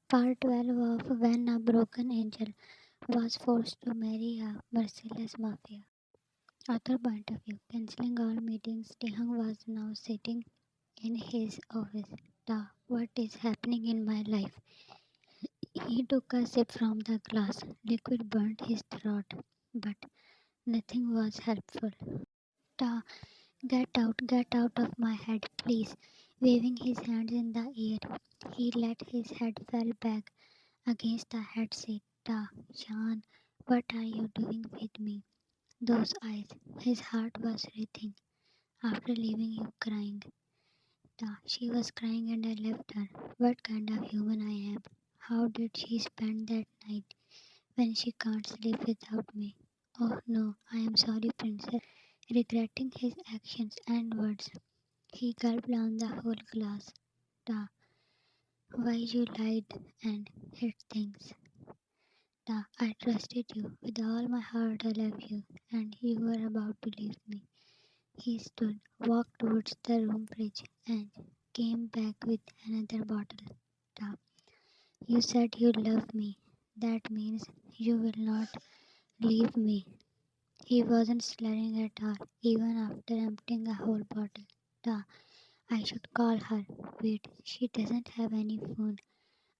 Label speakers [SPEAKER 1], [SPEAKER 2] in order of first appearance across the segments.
[SPEAKER 1] Part 12 of When a Broken Angel Was Forced to Marry a Merciless Mafia. Author point of view. Cancelling all meetings, taehyung was now sitting in his office. What is happening in my life? He took a sip from the glass. Liquid burnt his throat, but nothing was helpful. Ta, get out of my head, please. Waving his hands in the air, he let his head fall back against the headset. Sean, what are you doing with me? Those eyes. His heart was racing. After leaving you crying. She was crying and I left her. What kind of human I am? How did she spend that night when she can't sleep without me? Oh no, I am sorry, princess. Regretting his actions and words, he gulped down the whole glass. Da, why you lied and hid things? I trusted you. With all my heart, I love you. And you were about to leave me. He stood, walked towards the room fridge, and came back with another bottle. Ta, you said you love me. That means you will not leave me. He wasn't slurring at all, even after emptying a whole bottle. Ta, I should call her. Wait, she doesn't have any phone.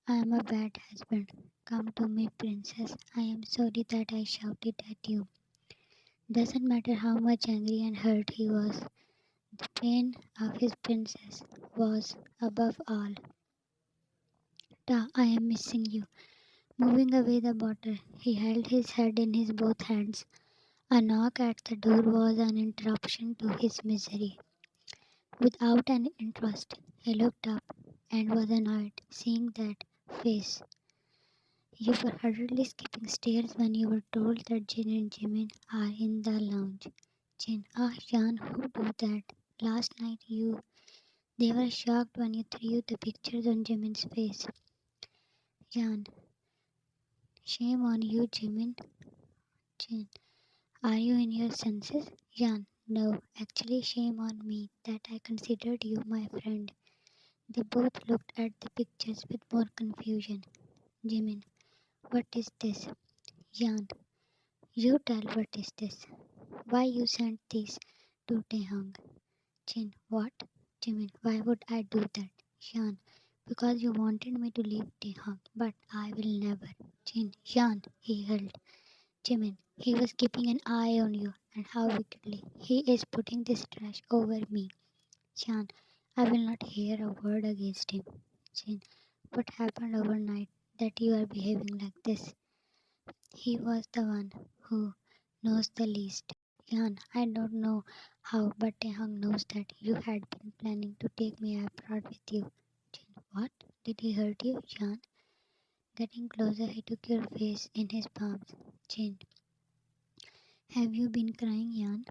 [SPEAKER 1] I am a bad husband. Come to me, princess. I am sorry that I shouted at you. Doesn't matter how much angry and hurt he was, the pain of his princess was above all. I am missing you. Moving away the bottle, he held his head in his both hands. A knock at the door was an interruption to his misery. Without an interest, he looked up and was annoyed seeing that face. You were hurriedly skipping stairs when you were told that Jin and Jimin are in the lounge. Jin, Jan, who do that? Last night they were shocked when you threw the pictures on Jimin's face. Jan, shame on you, Jimin. Jin, are you in your senses? Jan, no, actually shame on me that I considered you my friend. They both looked at the pictures with more confusion. Jimin, what is this? Jan, you tell what is this? Why you sent these to Taehyung? Jin, what? Jimin, why would I do that? Jan, because you wanted me to leave Taehyung, but I will never. Jin, Jan, he held. Jimin, he was keeping an eye on you, and how wickedly. He is putting this trash over me. Jan, I will not hear a word against him. Jin, what happened overnight that you are behaving like this? He was the one who knows the least. Jan, I don't know how, but Taehyung knows that you had been planning to take me abroad with you. Jin, what? Did he hurt you, Jan? Getting closer, he took your face in his palms. Jin, have you been crying, Jan?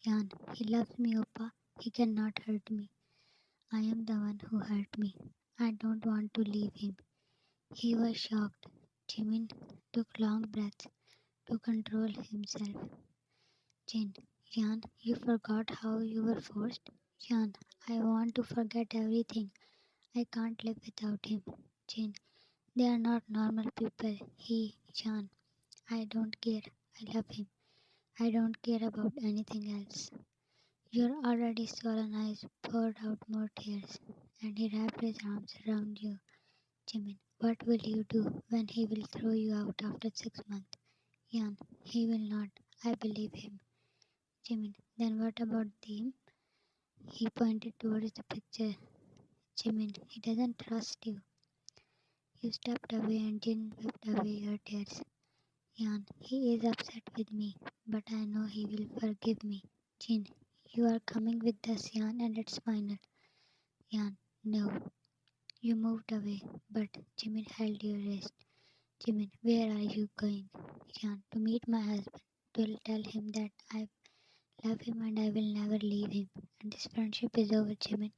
[SPEAKER 1] Jan, he loves me, Oppa. He cannot hurt me. I am the one who hurt me. I don't want to leave him. He was shocked. Jimin took long breaths to control himself. Jin, Jan, you forgot how you were forced? Jan, I want to forget everything. I can't live without him. Jin, they are not normal people. Jan, I don't care. I love him. I don't care about anything else. Your already swollen eyes poured out more tears, and he wrapped his arms around you. Jimin, what will you do when he will throw you out after 6 months? Jan, he will not. I believe him. Jimin, then what about them? He pointed towards the picture. Jimin, he doesn't trust you. You stepped away and Jin wiped away your tears. Jan, he is upset with me, but I know he will forgive me. Jin, you are coming with us, Jan, and it's final. Jan, no. You moved away, but Jimin held your wrist. Jimin, where are you going? Jan, to meet my husband. To tell him that I love him and I will never leave him. And this friendship is over, Jimin.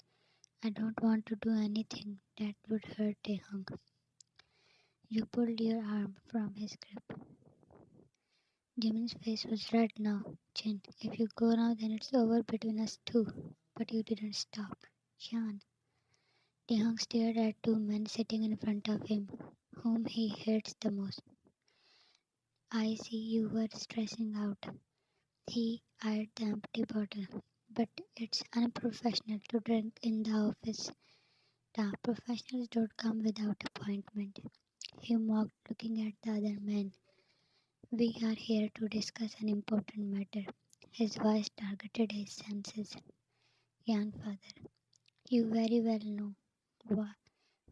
[SPEAKER 1] I don't want to do anything that would hurt Taehyung. You pulled your arm from his grip. Jimin's face was red now. Jin, if you go now, then it's over between us two. But you didn't stop. Jan, Taehyung stared at two men sitting in front of him, whom he hates the most. I see you were stressing out. He eyed the empty bottle. But it's unprofessional to drink in the office. The professionals don't come without appointment. He mocked, looking at the other man. We are here to discuss an important matter. His voice targeted his senses. Young father, you very well know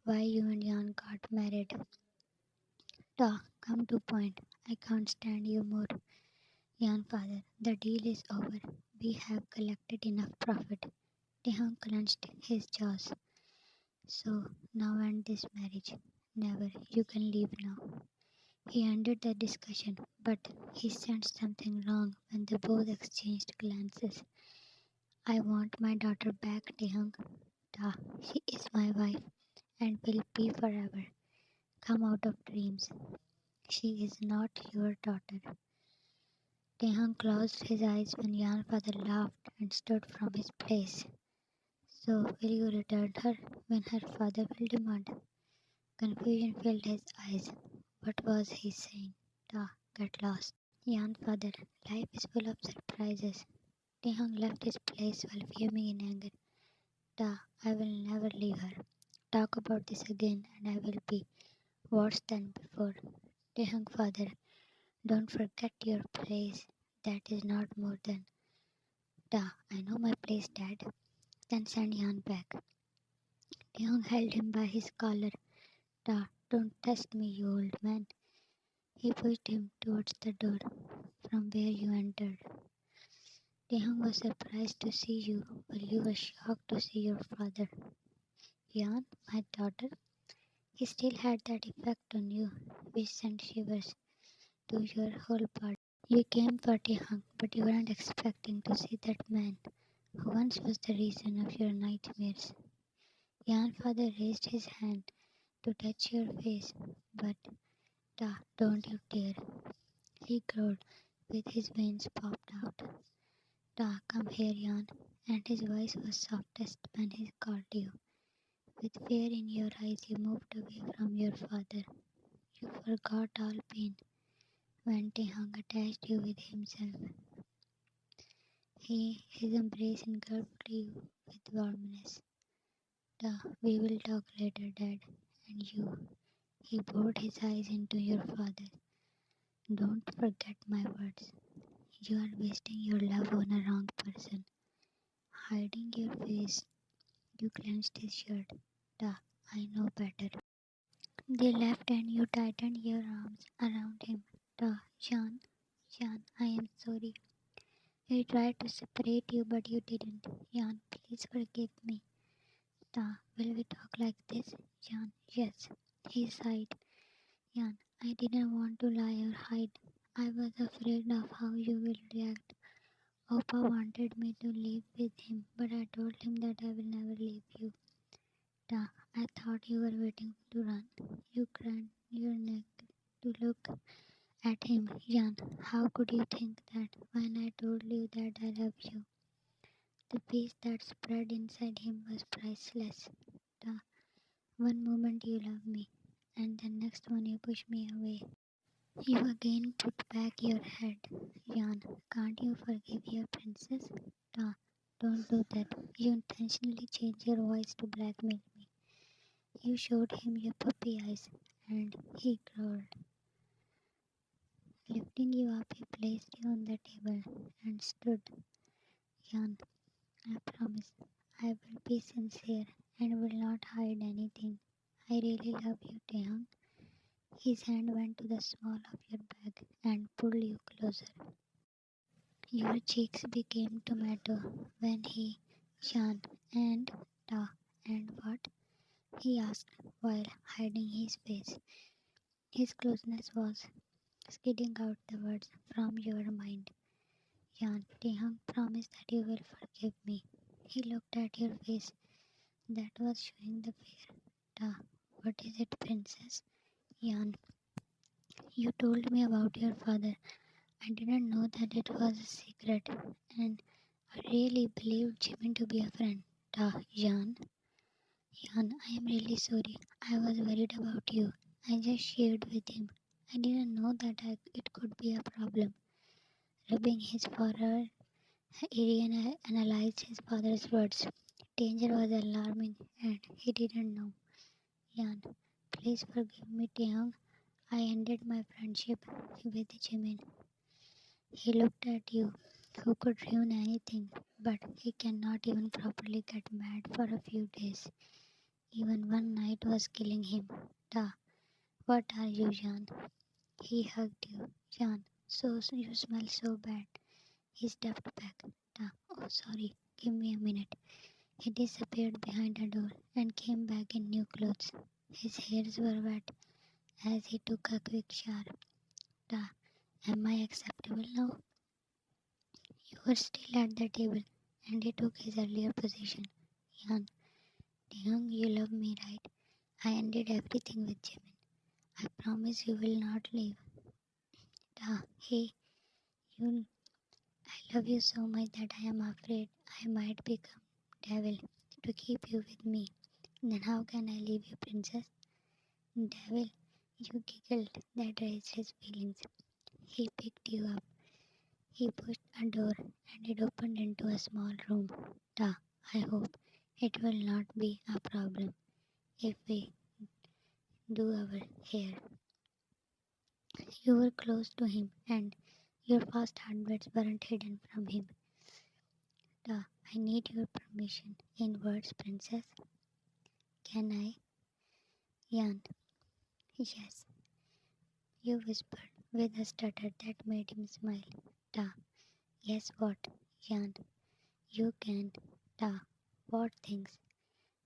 [SPEAKER 1] why you and Jan got married. Ta, come to point. I can't stand you more. Jan father, the deal is over. We have collected enough profit. Taehyung clenched his jaws. So now end this marriage. Never. You can leave now. He ended the discussion, but he sensed something wrong when they both exchanged glances. I want my daughter back, Taehyung. Ta, she is my wife and will be forever. Come out of dreams. She is not your daughter. Taehyung closed his eyes when Yan father laughed and stood from his place. So will you return her when her father will demand? Confusion filled his eyes. What was he saying? Ta, get lost. Yan father, life is full of surprises. Taehyung left his place while fuming in anger. Ta, I will never leave her. Talk about this again and I will be worse than before. Taehyung father, don't forget your place. That is not more than. Ta, I know my place, Dad. Then send Yan back. Taehyung held him by his collar. Ta, don't test me, you old man. He pushed him towards the door from where you entered. Taehyung was surprised to see you, while you were shocked to see your father. Yan, my daughter, he still had that effect on you, which sent shivers to your whole body. You came for Taehyung, but you weren't expecting to see that man who once was the reason of your nightmares. Yan father raised his hand to touch your face, but don't you dare. He growled with his veins popped out. Come here, Yan. And his voice was softest when he called you. With fear in your eyes, you moved away from your father. You forgot all pain when Taehyung attached you with himself. His embrace engulfed you with warmness. We will talk later, Dad. And you. He bored his eyes into your father. Don't forget my words. You are wasting your love on a wrong person. Hiding your face, you clenched his shirt. Da, I know better. They left and you tightened your arms around him. Da, Jan, I am sorry. He tried to separate you, but you didn't. Jan, please forgive me. Da, will we talk like this? Jan, yes. He sighed. Jan, I didn't want to lie or hide. I was afraid of how you will react. Opa wanted me to live with him, but I told him that I will never leave you. Da, I thought you were waiting to run. You craned your neck to look at him. Jan, how could you think that when I told you that I love you? The peace that spread inside him was priceless. Da, one moment you love me, and the next one you push me away. You again put back your head. Jan, can't you forgive your princess? Da, don't do that. You intentionally changed your voice to blackmail me. You showed him your puppy eyes, and he growled. Lifting you up, he placed you on the table and stood. Jan, I promise I will be sincere and will not hide anything. I really love you, Taehyung. His hand went to the small of your back and pulled you closer. Your cheeks became tomato when he Jan and da and what? He asked while hiding his face. His closeness was skidding out the words from your mind. Jan, Taehyung, promise that you will forgive me. He looked at your face that was showing the fear. Da, what is it, princess? Jan, you told me about your father. I didn't know that it was a secret, and I really believed Jimmy to be a friend. Da, Jan. Jan, I am really sorry. I was worried about you. I just shared with him. I didn't know that it could be a problem. Rubbing his forehead, Arian analyzed his father's words. Danger was alarming and he didn't know. Jan, please forgive me, Taehyung. I ended my friendship with Jimin. He looked at you, who could ruin anything, but he cannot even properly get mad for a few days. Even one night was killing him. Da, what are you, Jan? He hugged you. Jan, so you smell so bad. He stepped back. Da, oh sorry, give me a minute. He disappeared behind a door and came back in new clothes. His hairs were wet as he took a quick shower. Da, am I acceptable now? You were still at the table, and he took his earlier position. Jan, Young, you love me, right? I ended everything with Jimin. I promise you will not leave. Hey, you, I love you so much that I am afraid I might become devil to keep you with me. Then how can I leave you, princess? Devil, you giggled. That raised his feelings. He picked you up. He pushed a door and it opened into a small room. Da, I hope it will not be a problem if we do our hair. You were close to him and your fast heartbeats weren't hidden from him. Da, I need your permission. In words, princess. Can I? Jan. Yes, you whispered with a stutter that made him smile. Da. Yes, what? Jan. You can. Da. What things?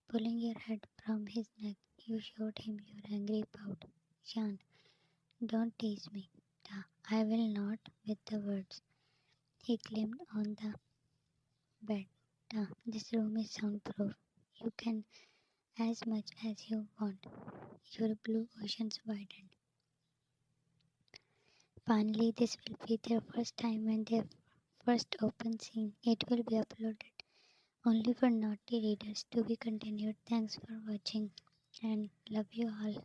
[SPEAKER 1] Pulling your head from his neck, you showed him your angry pout. Jan. Don't tease me. Da. I will not. With the words, he climbed on the bed. Da. This room is soundproof. You can as much as you want. Your blue oceans widened. Finally, this will be their first time and their first open scene. It will be uploaded only for naughty readers. To be continued. Thanks for watching and love you all.